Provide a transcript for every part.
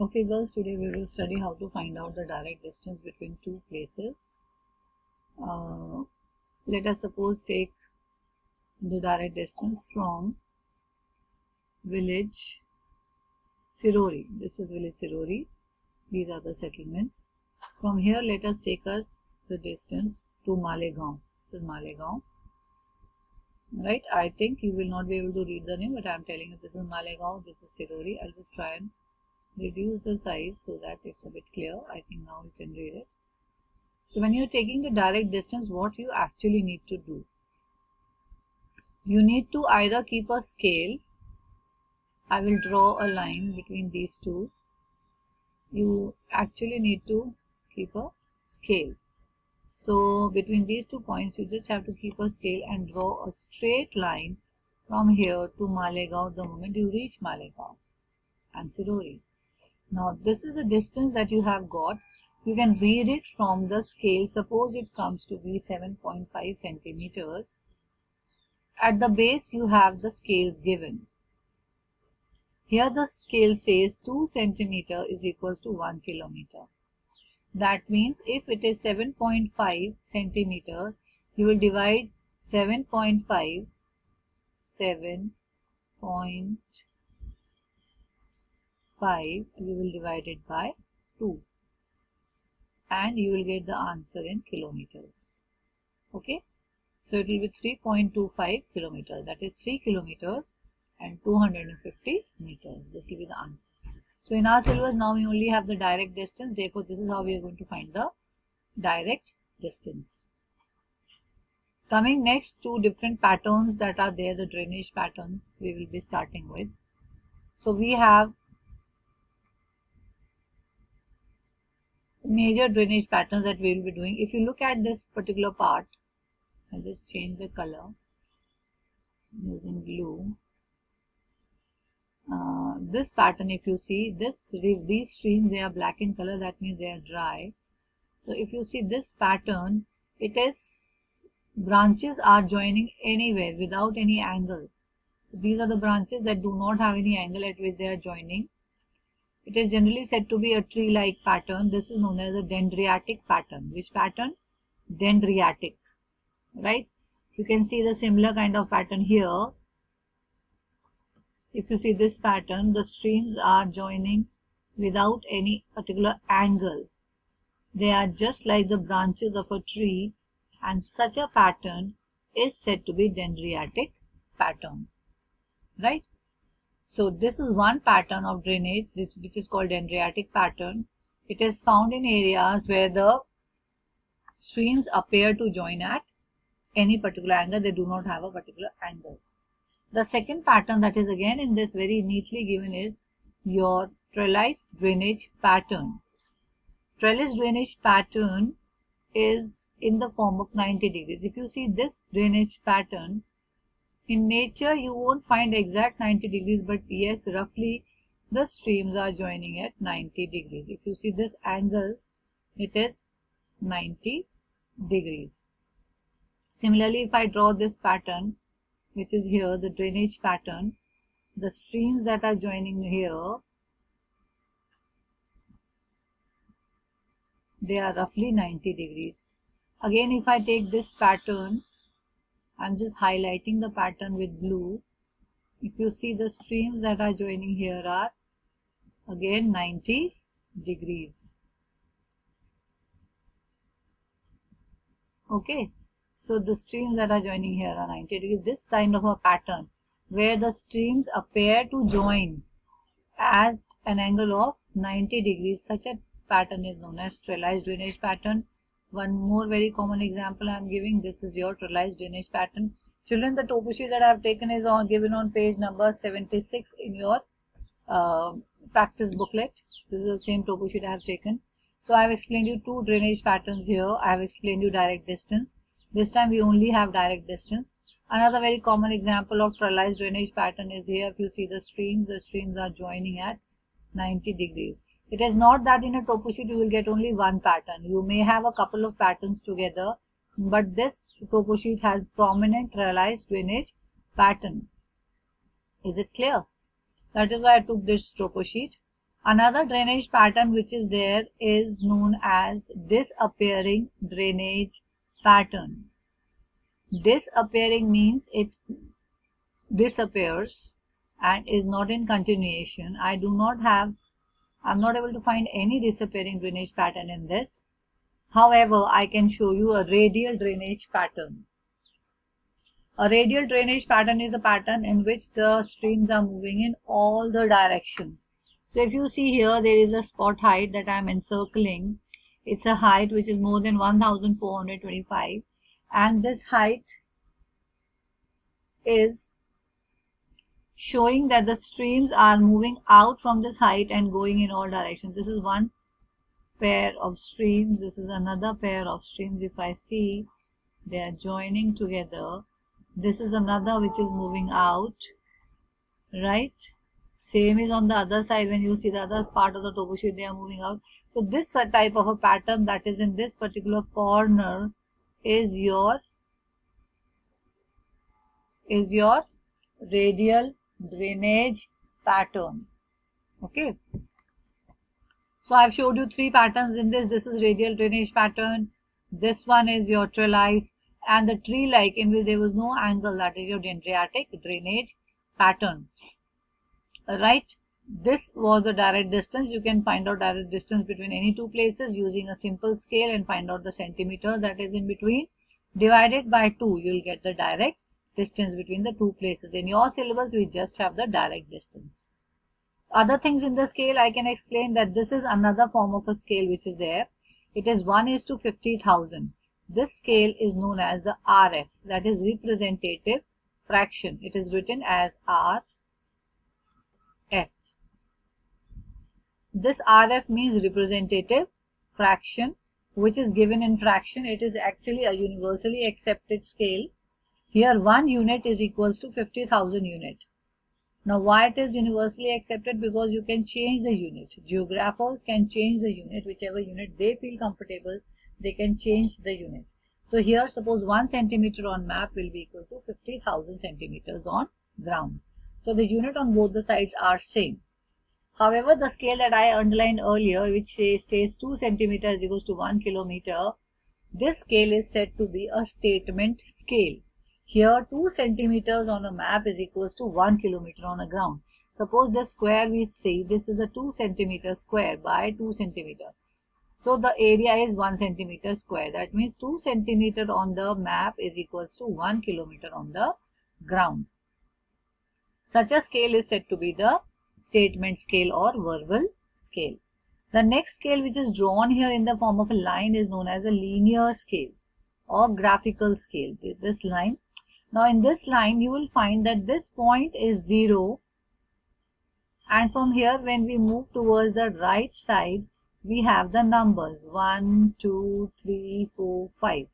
Okay girls, today we will study how to find out the direct distance between two places. Let us suppose take the direct distance from village Sirori. This is village Sirori. These are the settlements. From here let us take us the distance to Malegaon. This is Malegaon. Right, I think you will not be able to read the name, but I am telling you this is Malegaon, this is Sirori. I'll just try and reduce the size so that it's a bit clear. I think now you can read it. So when you're taking the direct distance, what you actually need to do, you need to either keep a scale. I will draw a line between these two. You actually need to keep a scale. So between these 2 points, you just have to keep a scale and draw a straight line from here to Malegaon the moment you reach Malegaon and Sirori. Now this is the distance that you have got. You can read it from the scale. Suppose it comes to be 7.5 centimeters. At the base you have the scales given. Here the scale says 2 centimeter is equals to 1 kilometer. That means if it is 7.5 centimeter, you will divide 7.5 you will divide it by 2 and you will get the answer in kilometers. Okay, so it will be 3.25 kilometers, that is 3 kilometers and 250 meters. This will be the answer. So in our syllabus now we only have the direct distance, therefore this is how we are going to find the direct distance. Coming next, two different patterns that are there, the drainage patterns we will be starting with. So we have major drainage patterns that we will be doing. If you look at this particular part, I'll just change the color using blue. This pattern, if you see these streams, they are black in color, that means they are dry. So if you see this pattern, it is branches are joining anywhere without any angle. So these are the branches that do not have any angle at which they are joining. It is generally said to be a tree-like pattern. This is known as a dendriatic pattern. Which pattern? Dendriatic. Right? You can see the similar kind of pattern here. If you see this pattern, the streams are joining without any particular angle. They are just like the branches of a tree, and such a pattern is said to be dendriatic pattern. Right? So this is one pattern of drainage which is called dendriatic pattern. It is found in areas where the streams appear to join at any particular angle. They do not have a particular angle. The second pattern that is again in this very neatly given is your trellis drainage pattern. Trellis drainage pattern is in the form of 90 degrees. If you see this drainage pattern, in nature you won't find exact 90 degrees, but yes, roughly the streams are joining at 90 degrees. If you see this angle, it is 90 degrees. Similarly, if I draw this pattern, which is here the drainage pattern, the streams that are joining here, they are roughly 90 degrees. Again, if I take this pattern, I'm just highlighting the pattern with blue. If you see the streams that are joining here are again 90 degrees. Okay, so the streams that are joining here are 90 degrees. This kind of a pattern where the streams appear to join at an angle of 90 degrees, such a pattern is known as trellis drainage pattern. One more very common example I am giving. This is your trellis drainage pattern. Children, the topo sheet that I have taken is given on page number 76 in your practice booklet. This is the same topo sheet I have taken. So I have explained you two drainage patterns here. I have explained you direct distance. This time we only have direct distance. Another very common example of trellis drainage pattern is here. If you see the streams are joining at 90 degrees. It is not that in a topo sheet you will get only one pattern. You may have a couple of patterns together, but this topo sheet has prominent trellis drainage pattern. Is it clear? That is why I took this topo sheet. Another drainage pattern which is there is known as disappearing drainage pattern. Disappearing means it disappears and is not in continuation. I'm not able to find any disappearing drainage pattern in this. However, I can show you a radial drainage pattern. A radial drainage pattern is a pattern in which the streams are moving in all the directions. So if you see here, there is a spot height that I am encircling. It's a height which is more than 1425, and this height is showing that the streams are moving out from this height and going in all directions. This is one pair of streams. This is another pair of streams. If I see, they are joining together. This is another which is moving out, right? Same is on the other side. When you see the other part of the topo sheet, they are moving out. So this type of a pattern that is in this particular corner is your radial drainage pattern. Okay. So I've showed you three patterns in this. This is radial drainage pattern. This one is your trellis, and the tree-like in which there was no angle, that is your dendritic drainage pattern. Right, this was the direct distance. You can find out direct distance between any two places using a simple scale and find out the centimeter that is in between. Divided by 2, you will get the direct distance between the two places. In your syllabus, we just have the direct distance. Other things in the scale, I can explain that this is another form of a scale which is there. It is 1:50,000. This scale is known as the RF, that is representative fraction. It is written as RF. This RF means representative fraction, which is given in fraction. It is actually a universally accepted scale. Here 1 unit is equals to 50,000 unit. Now why it is universally accepted? Because you can change the unit. Geographers can change the unit, whichever unit they feel comfortable, they can change the unit. So here suppose 1 centimeter on map will be equal to 50,000 centimeters on ground. So the unit on both the sides are same. However, the scale that I underlined earlier, which says 2 centimeters equals to 1 kilometer, this scale is said to be a statement scale. Here 2 centimeters on a map is equals to 1 kilometer on a ground. Suppose the square we see, this is a 2 centimeter square by 2 centimeter. So the area is 1 centimeter square. That means 2 centimeter on the map is equals to 1 kilometer on the ground. Such a scale is said to be the statement scale or verbal scale. The next scale, which is drawn here in the form of a line, is known as a linear scale or graphical scale. This line. Now in this line you will find that this point is 0, and from here when we move towards the right side we have the numbers 1, 2, 3, 4, 5.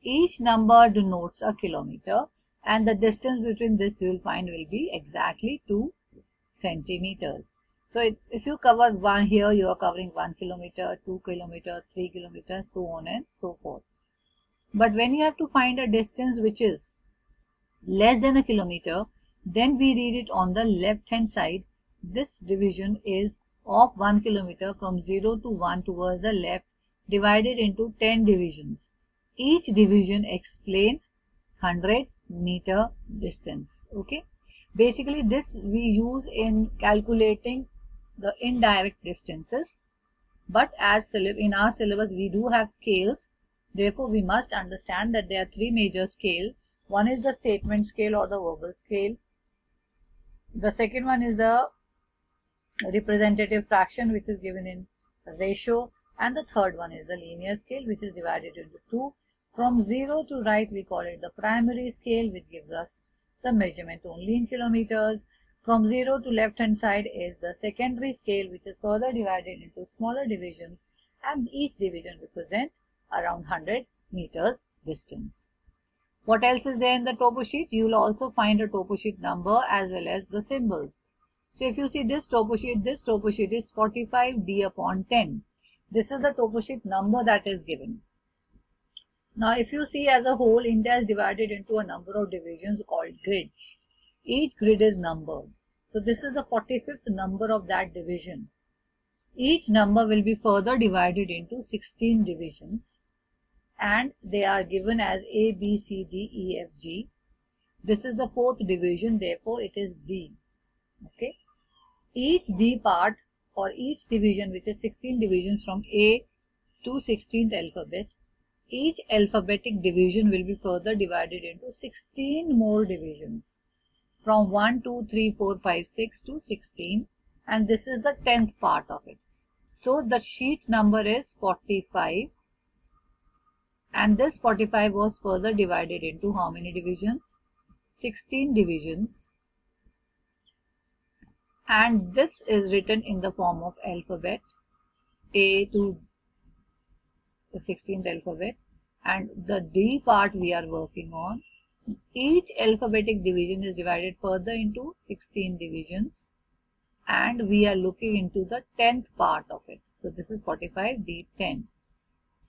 Each number denotes a kilometer, and the distance between this you will find will be exactly 2 centimeters. So if you cover 1 here, you are covering 1 kilometer, 2 kilometer, 3 kilometers, so on and so forth. But when you have to find a distance which is less than a kilometer, then we read it on the left hand side. This division is of 1 kilometer from 0 to 1 towards the left, divided into 10 divisions. Each division explains 100 meter distance. Okay. Basically this we use in calculating the indirect distances, but as in our syllabus we do have scales. Therefore we must understand that there are 3 major scales. One is the statement scale or the verbal scale. The second one is the representative fraction, which is given in ratio, and the third one is the linear scale, which is divided into 2. From 0 to right we call it the primary scale, which gives us the measurement only in kilometers. From 0 to left hand side is the secondary scale, which is further divided into smaller divisions, and each division represents around 100 meters distance. What else is there in the topo sheet? You will also find a topo sheet number as well as the symbols. So if you see this topo sheet is 45D/10. This is the topo sheet number that is given. Now if you see as a whole, India is divided into a number of divisions called grids. Each grid is numbered. So this is the 45th number of that division. Each number will be further divided into 16 divisions, and they are given as A, B, C, D, E, F, G. This is the fourth division, therefore it is D. Okay. Each D part or each division, which is 16 divisions from A to 16th alphabet, each alphabetic division will be further divided into 16 more divisions from 1, 2, 3, 4, 5, 6 to 16, and this is the 10th part of it. So the sheet number is 45, and this 45 was further divided into how many divisions? 16 divisions, and this is written in the form of alphabet A to the 16th alphabet, and the D part we are working on. Each alphabetic division is divided further into 16 divisions, and we are looking into the 10th part of it. So this is 45D10.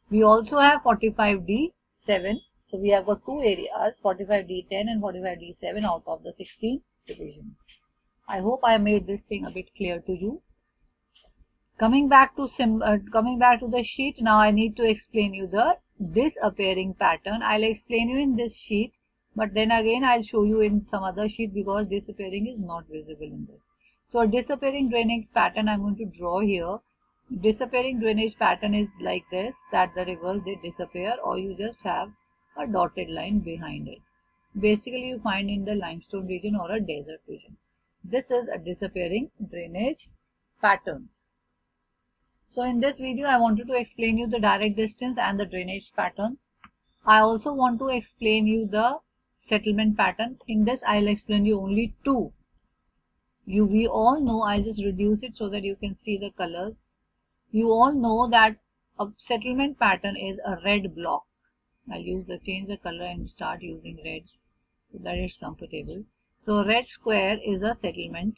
We also have 45D7. So we have got two areas, 45D10 and 45D7 out of the 16 divisions. I hope I made this thing a bit clear to you. Coming back to the sheet, now I need to explain you the disappearing pattern. I'll explain you in this sheet, but then again I'll show you in some other sheet because disappearing is not visible in this. So a disappearing drainage pattern I'm going to draw here. Disappearing drainage pattern is like this, that the rivers they disappear, or you just have a dotted line behind it. Basically you find in the limestone region or a desert region. This is a disappearing drainage pattern. So in this video I wanted to explain you the direct distance and the drainage patterns. I also want to explain you the settlement pattern. In this I'll explain you only two. We all know, I'll just reduce it so that you can see the colors. You all know that a settlement pattern is a red block. I'll change the color and start using red so that it's comfortable. So red square is a settlement.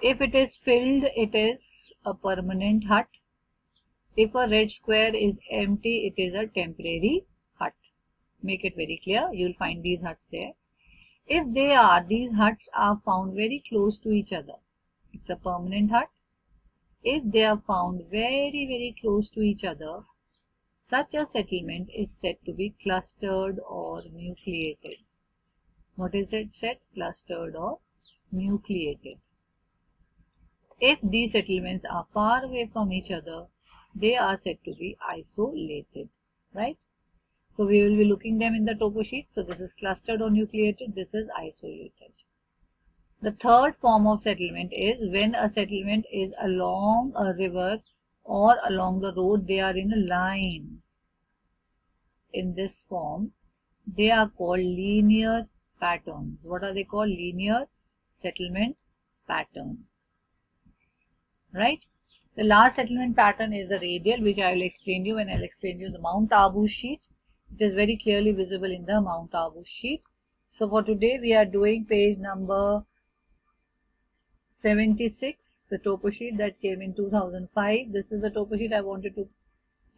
If it is filled, it is a permanent hut. If a red square is empty, it is a temporary hut. Make it very clear. You'll find these huts there. If these huts are found very close to each other, it's a permanent hut. If they are found very, very close to each other, such a settlement is said to be clustered or nucleated. What is it said? Clustered or nucleated. If these settlements are far away from each other, they are said to be isolated, right? So we will be looking them in the topo sheet. So this is clustered or nucleated, this is isolated. The third form of settlement is when a settlement is along a river or along the road, they are in a line. In this form, they are called linear patterns. What are they called? Linear settlement pattern. Right? The last settlement pattern is the radial, which I will explain you when I will explain you the Mount Abu sheet. It is very clearly visible in the Mount Abu sheet. So for today we are doing page number 76, the topo sheet that came in 2005. This is the topo sheet I wanted to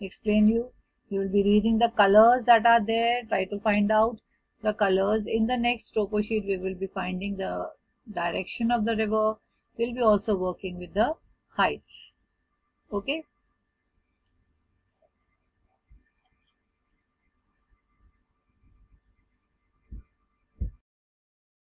explain you. You will be reading the colors that are there. Try to find out the colors. In the next topo sheet we will be finding the direction of the river. We will be also working with the heights. Okay.